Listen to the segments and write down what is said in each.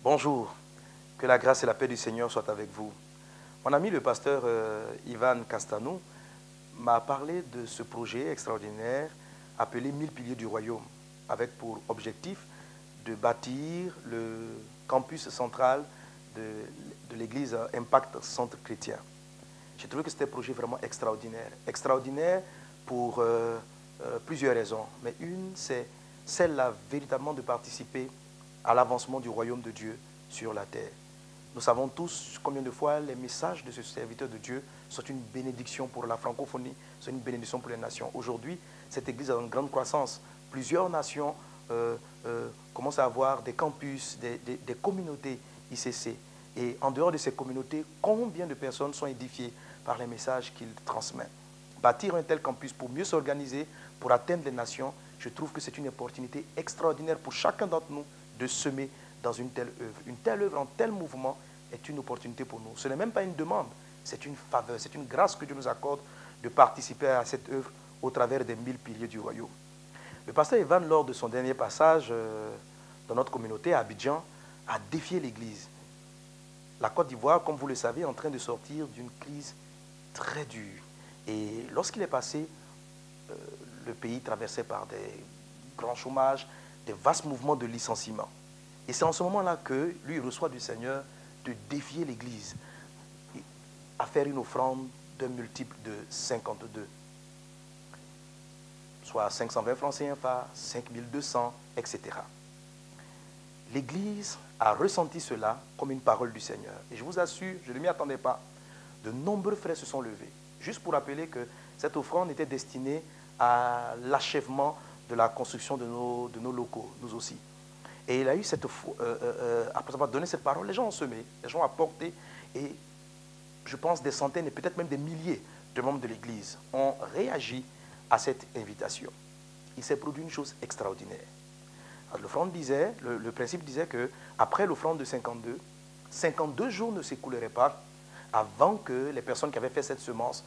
Bonjour, que la grâce et la paix du Seigneur soient avec vous. Mon ami le pasteur Ivan Castanou m'a parlé de ce projet extraordinaire appelé 1000 piliers du royaume, avec pour objectif de bâtir le campus central de l'église Impact Centre Chrétien. J'ai trouvé que c'était un projet vraiment extraordinaire. Extraordinaire pour plusieurs raisons, mais une, c'est celle-là véritablement de participer à l'avancement du royaume de Dieu sur la terre. Nous savons tous combien de fois les messages de ce serviteur de Dieu sont une bénédiction pour la francophonie, sont une bénédiction pour les nations. Aujourd'hui, cette église a une grande croissance. Plusieurs nations commencent à avoir des campus, des communautés ICC. Et en dehors de ces communautés, combien de personnes sont édifiées par les messages qu'il transmet? Bâtir un tel campus pour mieux s'organiser, pour atteindre les nations, je trouve que c'est une opportunité extraordinaire pour chacun d'entre nous de semer dans une telle œuvre. Une telle œuvre, un tel mouvement est une opportunité pour nous. Ce n'est même pas une demande, c'est une faveur, c'est une grâce que Dieu nous accorde de participer à cette œuvre au travers des 1000 piliers du royaume. Le pasteur Evan, lors de son dernier passage dans notre communauté à Abidjan, a défié l'Église. La Côte d'Ivoire, comme vous le savez, est en train de sortir d'une crise très dure. Et lorsqu'il est passé, le pays traversé par des grands chômages, des vastes mouvements de licenciement. Et c'est en ce moment-là que lui reçoit du Seigneur de défier l'Église à faire une offrande d'un multiple de 52, soit 520 francs CFA, 5200, etc. L'Église a ressenti cela comme une parole du Seigneur. Et je vous assure, je ne m'y attendais pas, de nombreux frères se sont levés, juste pour rappeler que cette offrande était destinée à l'achèvement de la construction de nos locaux, nous aussi. Et il a eu après avoir donné cette parole, les gens ont semé, les gens ont apporté, et je pense des centaines et peut-être même des milliers de membres de l'Église ont réagi à cette invitation. Il s'est produit une chose extraordinaire. L'offrande disait, le principe disait que après l'offrande de 52 jours ne s'écouleraient pas avant que les personnes qui avaient fait cette semence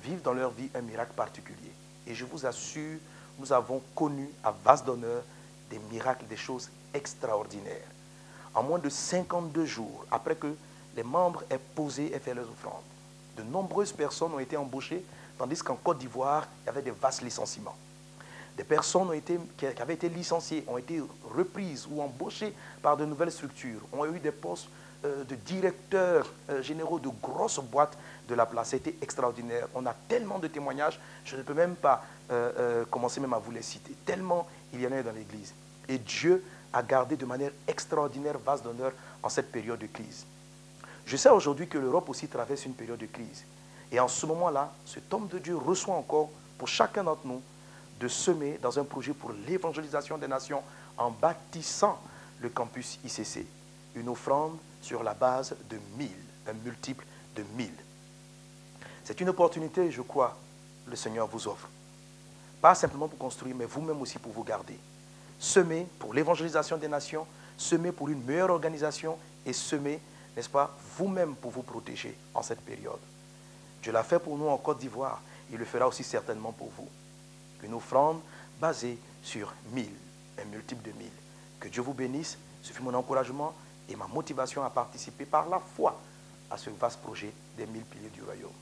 vivent dans leur vie un miracle particulier. Et je vous assure, nous avons connu à base d'honneur des miracles, des choses extraordinaires. En moins de 52 jours, après que les membres aient posé et fait leurs offrandes, de nombreuses personnes ont été embauchées, tandis qu'en Côte d'Ivoire, il y avait des vastes licenciements. Des personnes qui avaient été licenciées ont été reprises ou embauchées par de nouvelles structures, ont eu des postes de directeurs généraux de grosses boîtes de la place. C'était extraordinaire. On a tellement de témoignages, je ne peux même pas commencer même à vous les citer, tellement il y en a dans l'Église. Et Dieu a gardé de manière extraordinaire vase d'honneur en cette période de crise. Je sais aujourd'hui que l'Europe aussi traverse une période de crise. Et en ce moment-là, cet homme de Dieu reçoit encore pour chacun d'entre nous de semer dans un projet pour l'évangélisation des nations en bâtissant le campus ICC. Une offrande sur la base de 1000, un multiple de 1000. C'est une opportunité, je crois, le Seigneur vous offre. Pas simplement pour construire, mais vous-même aussi pour vous garder. Semer pour l'évangélisation des nations, semer pour une meilleure organisation et semer, n'est-ce pas, vous-même pour vous protéger en cette période. Dieu l'a fait pour nous en Côte d'Ivoire, il le fera aussi certainement pour vous. Une offrande basée sur 1000, un multiple de 1000. Que Dieu vous bénisse, ce fut mon encouragement et ma motivation à participer par la foi à ce vaste projet des 1000 piliers du royaume.